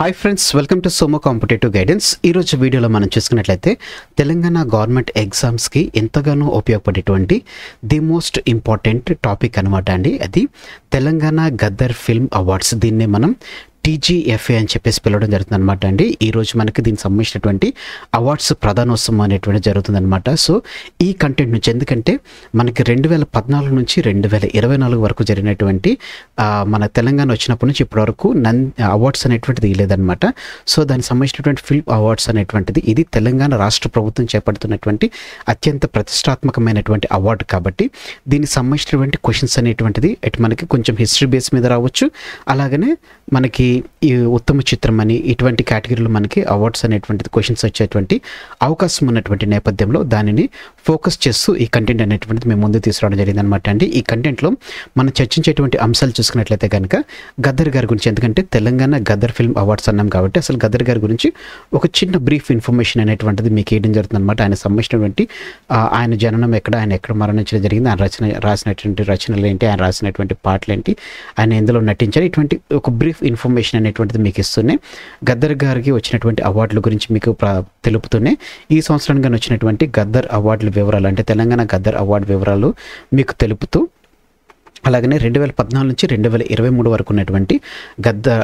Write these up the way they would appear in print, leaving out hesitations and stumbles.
Hi friends, welcome to సోమో competitive guidance. ఈరోజు వీడియోలో మనం చూసుకున్నట్లయితే తెలంగాణ గవర్నమెంట్ ఎగ్జామ్స్కి ఎంతగానో ఉపయోగపడేటువంటి ది మోస్ట్ ఇంపార్టెంట్ టాపిక్ అనమాట అండి. అది తెలంగాణ గద్దర్ ఫిల్మ్ అవార్డ్స్. దీన్నే మనం TGFA అని చెప్పేసి పిలవడం జరుగుతుంది అనమాట అండి. ఈరోజు మనకి దీనికి సంబంధించినటువంటి అవార్డ్స్ ప్రధానోత్సవం అనేటువంటి జరుగుతుంది అనమాట. సో ఈ కంటెంట్ నుంచి, ఎందుకంటే మనకి 2014 నుంచి 2024 వరకు జరిగినటువంటి మన తెలంగాణ వచ్చినప్పటి నుంచి ఇప్పటి వరకు అవార్డ్స్ అనేటువంటిది లేదనమాట. సో దానికి సంబంధించినటువంటి ఫిల్మ్ అవార్డ్స్ అనేటువంటిది ఇది తెలంగాణ రాష్ట్ర ప్రభుత్వం చేపడుతున్నటువంటి అత్యంత ప్రతిష్టాత్మకమైనటువంటి అవార్డు కాబట్టి దీనికి సంబంధించినటువంటి క్వశ్చన్స్ అనేటువంటిది మనకి కొంచెం హిస్టరీ బేస్ మీద రావచ్చు. అలాగనే మనకి ఈ ఉత్తమ చిత్రం అని ఇటువంటి కేటగిరీలో మనకి అవార్డ్స్ అనేటువంటిది క్వశ్చన్స్ వచ్చేటువంటి అవకాశం ఉన్నటువంటి నేపథ్యంలో దానిని ఫోకస్ చేస్తూ ఈ కంటెంట్ అనేటువంటిది మేము ముందు తీసుకురావడం జరిగింది అనమాట అండి. ఈ కంటెంట్లో మనం చర్చించేటువంటి అంశాలు చూసుకున్నట్లయితే కనుక గద్దర్ గారి గురించి, ఎందుకంటే తెలంగాణ గద్దర్ ఫిల్మ్ అవార్డ్స్ అన్నాం కాబట్టి అసలు గద్దర్ గారి గురించి ఒక చిన్న బ్రీఫ్ ఇన్ఫర్మేషన్ అనేటువంటిది మీకు ఇవ్వడం జరుగుతుంది అనమాట. ఆయన సంబంధించినటువంటి ఆయన జననం ఎక్కడ, ఆయన ఎక్కడ మరణించడం జరిగింది, ఆయన రాసినటువంటి రచనలు ఏంటి, ఆయన రాసినటువంటి పాటలు ఏంటి, ఆయన ఎందులో నటించారు, ఇటువంటి ఒక బ్రీఫ్ ఇన్ఫర్మేషన్ అనేటువంటిది మీకు ఇస్తూనే గద్దర్ గారికి వచ్చినటువంటి అవార్డుల గురించి మీకు తెలుపుతూనే ఈ సంవత్సరానికి వచ్చినటువంటి గద్దర్ అవార్డుల వివరాలు, అంటే తెలంగాణ గద్దర్ అవార్డు వివరాలు మీకు తెలుపుతూ, అలాగనే 2014 నుంచి 2023 వరకు ఉన్నటువంటి గద్దర్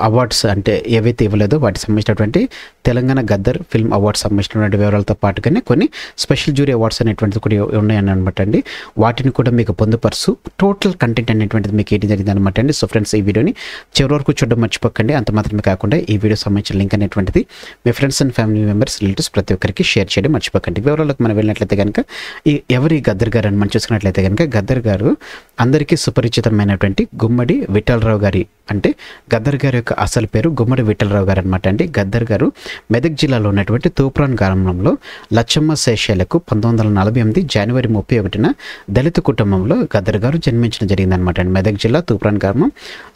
అవార్డ్స్ అంటే ఏవైతే ఇవ్వలేదో వాటికి సంబంధించినటువంటి తెలంగాణ గద్దర్ ఫిల్మ్ అవార్డ్స్ సంబంధించినటువంటి వివరాలతో పాటుగానే కొన్ని స్పెషల్ జ్యూరీ అవార్డ్స్ అనేటువంటిది కూడా ఉన్నాయని అనమాట అండి. వాటిని కూడా మీకు పొందుపరుస్తూ టోటల్ కంటెంట్ అనేటువంటిది మీకు ఏంటి జరిగింది అనమాట అండి. సో ఫ్రెండ్స్, ఈ వీడియోని చివరి వరకు చూడడం మర్చిపోకండి. అంత మాత్రమే కాకుండా ఈ వీడియో సంబంధించిన లింక్ అనేటువంటిది మీ friends and family members, relatives ప్రతి ఒక్కరికి షేర్ చేయడం మర్చిపోకండి. వివరాలకు మనం వెళ్ళినట్లయితే కనుక ఎవరి గద్దర్ గారు అని మనం చూసుకున్నట్లయితే కనుక గద్దర్ గారు అందరికీ సుపరిచితమైనటువంటి గుమ్మడి విఠలరావు గారి, అంటే గద్దర్ గారి యొక్క అసలు పేరు గుమ్మడి విఠలరావు గారు అనమాట అండి. గద్దర్ గారు మెదక్ జిల్లాలో ఉన్నటువంటి తూప్రాన్ గ్రామంలో లచ్చమ్మ శేషాలకు 1948 జనవరి 31న దళిత కుటుంబంలో గద్దర్ గారు జన్మించడం జరిగింది అనమాట అండి. మెదక్ జిల్లా తూప్రాన్ గ్రామం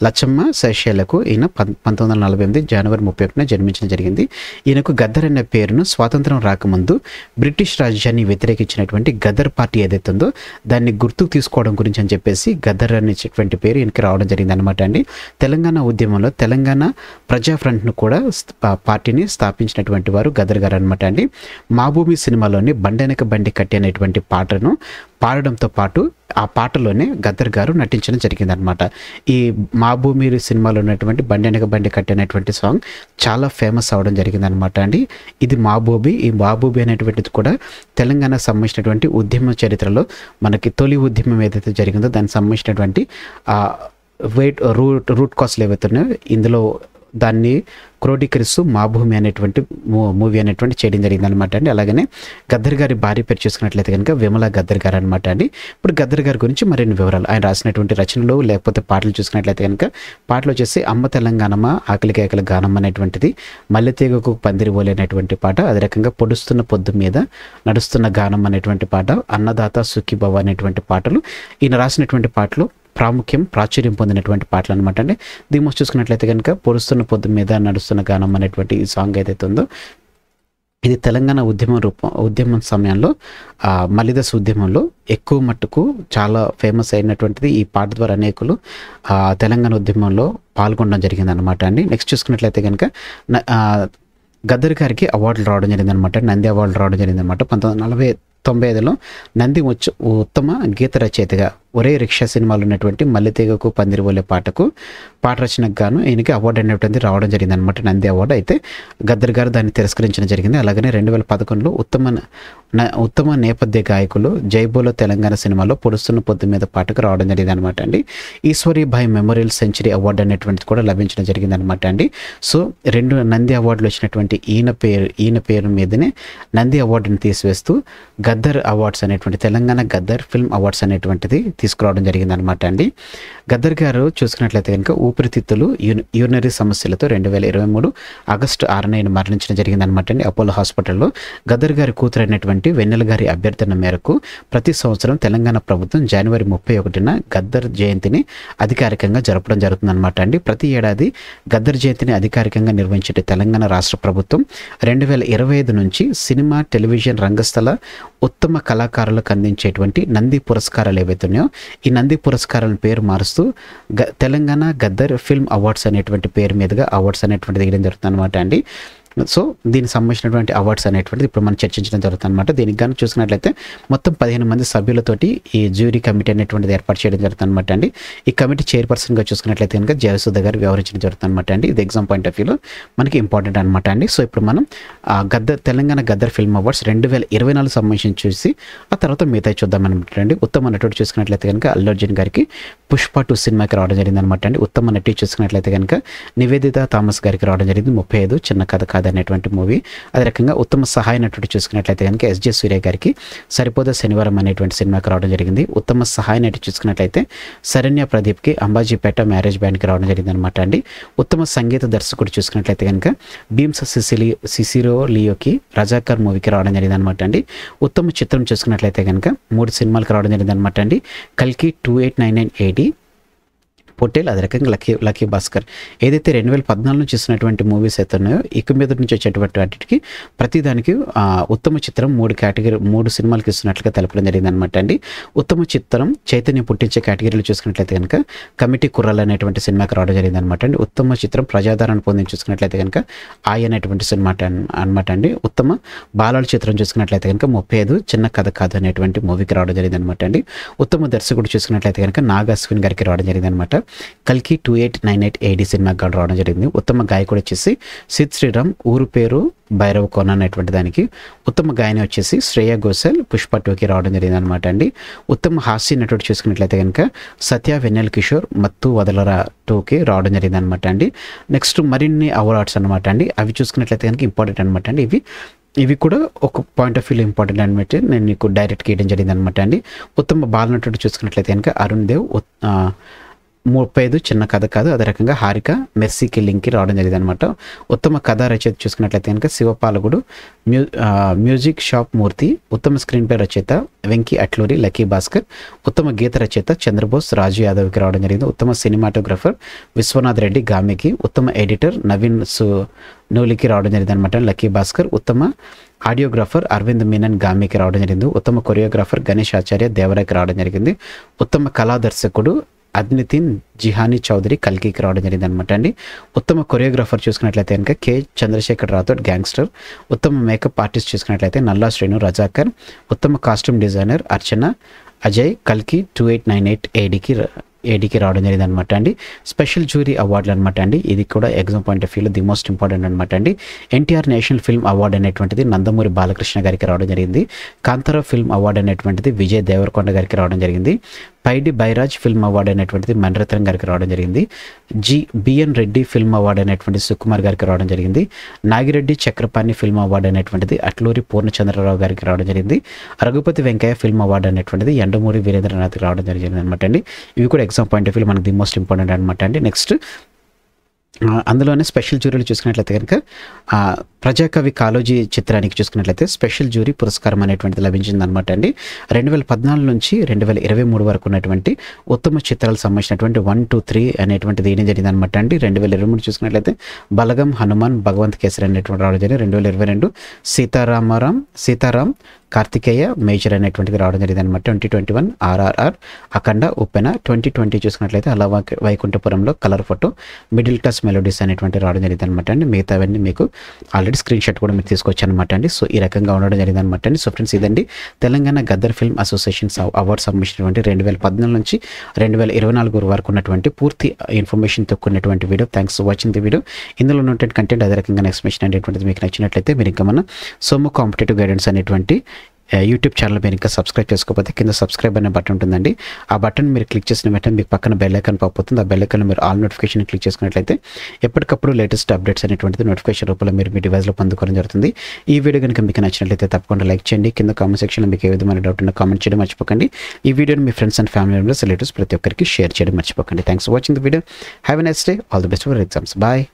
లచ్చమ్మ శేషాలకు ఈయన 1948 జనవరి 31న జన్మించడం జరిగింది. ఈయనకు గద్దర్ అనే పేరును స్వాతంత్రం రాకముందు బ్రిటిష్ రాజ్యాన్ని వ్యతిరేకించినటువంటి గద్దర్ పార్టీ ఏదైతే ఉందో దాన్ని గుర్తుకు తీసుకోవడం గురించి అని చెప్పేసి గద్దర్ అనేటువంటి పేరు ఈయనకి రావడం జరిగింది అనమాట అండి. తెలంగాణ ఉద్యమంలో తెలంగాణ ప్రజా ఫ్రంట్ను కూడా పార్టీని స్థాపించినటువంటి వారు గద్దర్ గారు అనమాట అండి. మా భూమి సినిమాలోని బండెనక బండి కట్టి అనేటువంటి పాటను పాడడంతో పాటు ఆ పాటలోనే గద్దర్ గారు నటించడం జరిగింది అనమాట. ఈ మా భూమి సినిమాలో ఉన్నటువంటి బండెనక బండి కట్టి అనేటువంటి సాంగ్ చాలా ఫేమస్ అవడం జరిగింది అనమాట అండి. ఇది మాబూబీ, ఈ మాబూబీ అనేటువంటిది కూడా తెలంగాణకు సంబంధించినటువంటి ఉద్యమ చరిత్రలో మనకి తొలి ఉద్యమం ఏదైతే జరిగిందో దానికి సంబంధించినటువంటి రూట్ కాస్ట్లు ఏవైతే ఉన్నాయో ఇందులో దాన్ని క్రోడీకరిస్తూ మా భూమి అనేటువంటి మూవీ అనేటువంటి చేయడం జరిగింది అనమాట అండి. అలాగనే గద్దర్ గారి భార్య పేరు చూసుకున్నట్లయితే కనుక విమల గద్దర్ గారు అనమాట అండి. ఇప్పుడు గద్దర్ గారి గురించి మరిన్ని వివరాలు, ఆయన రాసినటువంటి రచనలు లేకపోతే పాటలు చూసుకున్నట్లయితే కనుక పాటలు వచ్చేసి అమ్మ తెలంగాణమ్మ ఆకలి కేకల గానం అనేటువంటిది, మల్లెతీగకు పందిరివోలే అనేటువంటి పాట, అదే రకంగా పొడుస్తున్న పొద్దు మీద నడుస్తున్న గానం అనేటువంటి పాట, అన్నదాత సుఖీభవ అనేటువంటి పాటలు ఈయన రాసినటువంటి పాటలు ప్రాచుర్యం పొందినటువంటి పాటలు అనమాట అండి. దీని చూసుకున్నట్లయితే కనుక పొడుస్తున్న పొద్దు మీద నడుస్తున్న గానం అనేటువంటి ఈ సాంగ్ ఏదైతే ఉందో ఇది తెలంగాణ ఉద్యమం సమయంలో మలిదశ ఉద్యమంలో ఎక్కువ మట్టుకు చాలా ఫేమస్ అయినటువంటిది. ఈ పాట ద్వారా అనేకులు తెలంగాణ ఉద్యమంలో పాల్గొనడం జరిగింది అనమాట అండి. నెక్స్ట్ చూసుకున్నట్లయితే కనుక గద్దర్ గారికి అవార్డులు రావడం జరిగింది అనమాట. నంది అవార్డులు రావడం జరిగింది అనమాట. 1995లో నంది ఉత్తమ గీత రచయితగా ఒరే రిక్షా సినిమాలో ఉన్నటువంటి మల్లెతీగకు పందిరివోలే పాట రచనకు గాను ఈయనకి అవార్డు అనేటువంటిది రావడం జరిగింది అనమాట, నంది అవార్డు. అయితే గద్దర్ గారు దాన్ని తిరస్కరించడం జరిగింది. అలాగనే 2011లో ఉత్తమ నేపథ్య గాయకులు జైబోలో తెలంగాణ సినిమాలో పొడుస్తున్న పొద్దు మీద పాటకు రావడం జరిగింది అనమాట అండి. ఈశ్వరీభాయ్ మెమోరియల్ సెంచరీ అవార్డు అనేటువంటిది కూడా లభించడం జరిగింది అనమాట అండి. సో 2 నంది అవార్డులు వచ్చినటువంటి ఈయన పేరు మీదనే నంది అవార్డుని తీసివేస్తూ గద్దర్ అవార్డ్స్ అనేటువంటి తెలంగాణ గద్దర్ ఫిల్మ్ అవార్డ్స్ అనేటువంటిది తీసుకురావడం జరిగింది అనమాట అండి. గద్దర్ గారు చూసుకున్నట్లయితే కనుక ఊపిరితిత్తులు యూరినరీ సమస్యలతో 2023 ఆగస్టు 6న మరణించడం జరిగింది అనమాట అండి అపోలో హాస్పిటల్లో. గద్దర్ గారి కూతురు అయినటువంటి వెన్నెల గారి అభ్యర్థన మేరకు ప్రతి సంవత్సరం తెలంగాణ ప్రభుత్వం జనవరి 31న గద్దర్ జయంతిని అధికారికంగా జరపడం జరుగుతుంది అనమాట అండి. ప్రతి ఏడాది గద్దర్ జయంతిని అధికారికంగా నిర్వహించే తెలంగాణ రాష్ట్ర ప్రభుత్వం 2025 నుంచి సినిమా టెలివిజన్ రంగస్థల ఉత్తమ కళాకారులకు అందించేటువంటి నంది పురస్కారాలు ఏవైతే ఉన్నాయో ఈ నంది పురస్కారాల పేరు మారుస్తూ తెలంగాణ గద్దర్ ఫిల్మ్ అవార్డ్స్ అనేటువంటి పేరు మీదుగా అవార్డ్స్ అనేటువంటిది ఇవ్వడం జరుగుతుంది అనమాట అండి. సో దీనికి సంబంధించినటువంటి అవార్డ్స్ అనేటువంటిది ఇప్పుడు మనం చర్చించడం జరుగుతుంది అనమాట. దీనికి కానీ చూసుకున్నట్లయితే మొత్తం 15 మంది సభ్యులతోటి ఈ జ్యూరీ కమిటీ అనేటువంటిది ఏర్పాటు చేయడం జరుగుతుంది అనమాట అండి. ఈ కమిటీ చైర్పర్సన్గా చూసుకున్నట్లయితే కనుక జయసుధ గారు వ్యవహరించడం జరుగుతుంది అనమాట అండి. ఇది ఎగ్జామ్ పాయింట్ ఆఫ్ వ్యూలో మనకి ఇంపార్టెంట్ అనమాట అండి. సో ఇప్పుడు మనం తెలంగాణ గద్దర్ ఫిల్మ్ అవార్డ్స్ 2024 సంబంధించి చూసి ఆ తర్వాత మిగతా చూద్దాం అనమాట అండి. ఉత్తమ నటుడు చూసుకున్నట్లయితే కనుక అల్లు అర్జున్ గారికి పుష్ప 2 సినిమాకి రావడం జరిగింది అనమాట అండి. ఉత్తమ నటి చూసుకున్నట్లయితే కనుక నివేదిత థామస్ గారికి రావడం జరిగింది 35 చిన్న కథ కాదు అనేటువంటి మూవీ. అదే రకంగా ఉత్తమ సహాయ నటుడు చూసుకున్నట్లయితే కనుక ఎస్జే సూర్య గారికి సరిపోదా శనివారం అనేటువంటి సినిమాకి రావడం జరిగింది. ఉత్తమ సహాయ నటి చూసుకున్నట్లయితే శరణ్య ప్రదీప్కి అంబాజీపేట మ్యారేజ్ బ్యాండ్కి రావడం జరిగింది అనమాట అండి. ఉత్తమ సంగీత దర్శకుడు చూసుకున్నట్లయితే కనుక భీమ్స్ సిసిరో లియోకి రజాకర్ మూవీకి రావడం జరిగింది అనమాట అండి. ఉత్తమ చిత్రం చూసుకున్నట్లయితే కనుక 3 సినిమాలకు రావడం జరిగింది అనమాట అండి. కల్కి 2899 పొట్టేల్, అదే రకంగా లక్కీ భాస్కర్. ఏదైతే 2014 నుంచి చూసినటువంటి మూవీస్ అయితే ఉన్నాయో ఇక మీద నుంచి వచ్చేటువంటి వాటికి ప్రతిదానికి ఉత్తమ చిత్రం 3 సినిమాలకి ఇస్తున్నట్లుగా తెలపడం జరిగింది అనమాట అండి. ఉత్తమ చిత్రం చైతన్యం పుట్టించే కేటగిరీలో చూసుకున్నట్లయితే కనుక కమిటీ కుర్రాలు అనేటువంటి సినిమాకి రావడం జరిగింది అనమాట అండి. ఉత్తమ చిత్రం ప్రజాదరణ పొంది చూసుకున్నట్లయితే కనుక అనేటువంటి సినిమా అనమాట అండి. ఉత్తమ బాలల చిత్రం చూసుకున్నట్లయితే కనుక 35 చిన్న కథ కాదు అనేటువంటి మూవీకి రావడం జరిగింది అనమాట అండి. ఉత్తమ దర్శకుడు చూసుకున్నట్లయితే కనుక నాగ్ అశ్విన్ గారికి రావడం జరిగింది అనమాట. కల్కి 2898 సినిమాకి రావడం జరిగింది. ఉత్తమ గాయకుడు వచ్చేసి సిద్ శ్రీరామ్, ఊరు పేరు భైరవ్ కోన అనేటువంటి దానికి. ఉత్తమ గాయని వచ్చేసి శ్రేయా ఘోషల్ పుష్ప 2కి రావడం జరిగింది అనమాట అండి. ఉత్తమ హాస్య నటుడు చూసుకున్నట్లయితే కనుక సత్య వెన్నెల్ కిషోర్ మత్తు వదలరా 2కి రావడం జరిగింది అనమాట అండి. నెక్స్ట్ మరిన్ని అవార్డ్స్ అనమాట అండి. అవి చూసుకున్నట్లయితే కనుక ఇంపార్టెంట్ అనమాట అండి. ఇవి కూడా ఒక పాయింట్ ఆఫ్ వ్యూలో ఇంపార్టెంట్ అనమాట. నేను మీకు డైరెక్ట్గా ఇవ్వడం జరిగింది అనమాట అండి. ఉత్తమ బాలనటుడు చూసుకున్నట్లయితే కనుక అరుణ్ దేవ్ 35 చిన్న కథ కాదు, అదే రకంగా హారిక మెర్సీ కిల్లింగ్కి రావడం జరిగింది అనమాట. ఉత్తమ కథా రచయిత చూసుకున్నట్లయితే కనుక శివపాలగుడు, మ్యూజిక్ షాప్ మూర్తి. ఉత్తమ స్క్రీన్ ప్లే రచయిత వెంకీ అట్లూరి, లక్కీ భాస్కర్. ఉత్తమ గీత రచయిత చంద్రబోస్, రాజు యాదవ్కి రావడం జరిగింది. ఉత్తమ సినిమాటోగ్రఫర్ విశ్వనాథ్ రెడ్డి, గామికి. ఉత్తమ ఎడిటర్ నవీన్ నూలికి రావడం జరిగింది అనమాట, లక్కీ భాస్కర్. ఉత్తమ ఆడియోగ్రాఫర్ అరవింద్ మీనన్, గామికి రావడం జరిగింది. ఉత్తమ కొరియోగ్రాఫర్ గణేష్ ఆచార్య, దేవరాకి రావడం జరిగింది. ఉత్తమ కళా దర్శకుడు అద్నితిన్ జిహానీ చౌదరి, కల్కికి రావడం జరిగింది అనమాట అండి. ఉత్తమ కొరియోగ్రాఫర్ చూసుకున్నట్లయితే కనుక కె చంద్రశేఖర్ రాథోడ్, గ్యాంగ్స్టర్. ఉత్తమ మేకప్ ఆర్టిస్ట్ చూసుకున్నట్లయితే నల్లా శ్రీను, రజాకర్. ఉత్తమ కాస్ట్యూమ్ డిజైనర్ అర్చన అజయ్, కల్కి 2898 ఏడీకి రావడం జరిగింది అనమాట అండి. స్పెషల్ జ్యూరీ అవార్డులు అనమాట అండి. ఇది కూడా ఎగ్జామ్ పాయింట్ ఆఫ్ వ్యూలో ది మోస్ట్ ఇంపార్టెంట్ అనమాట అండి. ఎన్టీఆర్ నేషనల్ ఫిల్మ్ అవార్డు అనేటువంటిది నందమూరి బాలకృష్ణ గారికి రావడం జరిగింది. కాంతారా ఫిల్మ్ అవార్డు అనేటువంటిది విజయ్ దేవరకొండ గారికి రావడం జరిగింది. పైడి బైరాజ్ ఫిల్మ్ అవార్డు అనేటువంటిది మణిరత్నం గారికి రావడం జరిగింది. బిఎన్ రెడ్డి ఫిల్మ్ అవార్డు అనేటువంటిది సుకుమార్ గారికి రావడం జరిగింది. నాగిరెడ్డి చక్రపాణి ఫిల్మ్ అవార్డు అనేటువంటిది అట్లూరి పూర్ణచంద్రరావు గారికి రావడం జరిగింది. రఘుపతి వెంకయ్య ఫిల్మ్ అవార్డు అనేటువంటిది ఎండమూరి వీరేంద్రనాథ్కి రావడం జరిగింది అనమాట అండి. ఇవి కూడా ఎగ్జామ్ పాయింట్ ఆఫ్ వ్యూ మనకి ది మోస్ట్ ఇంపార్టెంట్ అనమాట అండి. నెక్స్ట్ అందులోనే స్పెషల్ జ్యూరీలు చూసుకున్నట్లయితే కనుక ప్రజాకవి కాళోజీ చిత్రానికి చూసుకున్నట్లయితే స్పెషల్ జ్యూరీ పురస్కారం అనేటువంటిది లభించింది అనమాట అండి. 2014 నుంచి 2023 వరకు ఉన్నటువంటి ఉత్తమ చిత్రాలకు సంబంధించినటువంటి 1, 2, 3 అనేటువంటిది ఏం జరిగింది అనమాట అండి. 2023 చూసుకున్నట్లయితే బలగం, హనుమాన్, భగవంత్ కేసరి అనేటువంటి రావడం జరిగింది. 2022 సీతారాం కార్తికేయ మేజర్ అనేటువంటిది రావడం జరిగింది అనమాట. 2021 RRR అఖండ, ఉప్పెన. 2020 చూసుకున్నట్లయితే అలా వైకుంఠపురంలో colour photo, middle class melodies అనేటువంటి రావడం జరిగింది అనమాట అండి. మిగతావన్నీ మీకు ఆల్రెడీ స్క్రీన్ షాట్ కూడా మీరు తీసుకొచ్చి అనమాట అండి. సో ఈ రకంగా ఉండడం జరిగింది అనమాట అండి. సో ఫ్రెండ్స్ ఇదండి Telangana Gaddar film association award సంబంధించినటువంటి 2014 నుంచి 2024 వరకు ఉన్నటువంటి పూర్తి ఇన్ఫర్మేషన్తో కూడినటువంటి video. Thanks for watching the video. ఇందులో ఉన్నటువంటి కంటెంట్ అదే రకంగా ఎక్స్ప్లెనేషన్ అనేటువంటిది మీకు నచ్చినట్లయితే మీరు ఇంకా మన సోము కాంపిటేటివ్ గైడెన్స్ అనేటువంటి యూట్యూబ్ ఛానల్ మీరు ఇంకా సబ్స్క్రైబ్ చేసుకోకపోతే కింద సబ్స్క్రైబ్ అనే బటన్ ఉంటుందండి. ఆ బటన్ మీరు క్లిక్ చేసిన వెంటనే మీకు పక్కన బెల్ ఐకాన్ పోతుంది. ఆ బెల్ ఐకాన్ మీరు ఆల్ నోటిఫికేషన్ క్లిక్ చేసుకున్నట్లయితే ఎప్పటికప్పుడు లేటెస్ట్ అప్డేట్స్ అనేటువంటిది నోటిఫికేషన్ రూపంలో మీరు మీ డివైస్లో పొందుకోవడం జరుగుతుంది. ఈ వీడియో కనుక మీకు నచ్చినట్లయితే తప్పకుండా లైక్ చేయండి. కింద కామెంట్ సెక్షన్లో మీకు ఏ విధమైన డౌట్ ఉన్నా కామెంట్ చేయడం మర్చిపోకండి. ఈ వీడియోని మీ friends and family members relatives ప్రతి ఒక్కరికి షేర్ చేయడం మర్చిపోకండి. Thanks for watching the video. Have a nice day. All the best for exams. Bye.